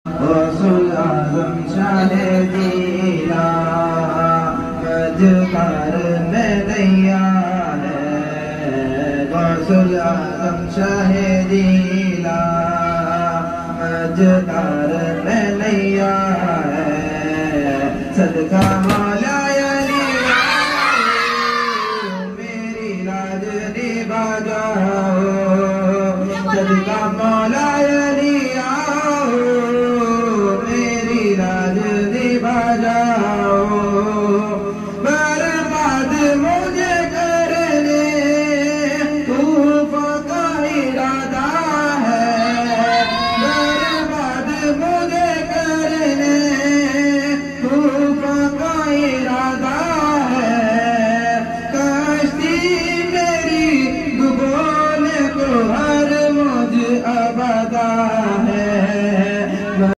गौसुल आज़म शाहे दीना मजकार में नैया है। गौसुल आज़म शाहे दीना मजकार में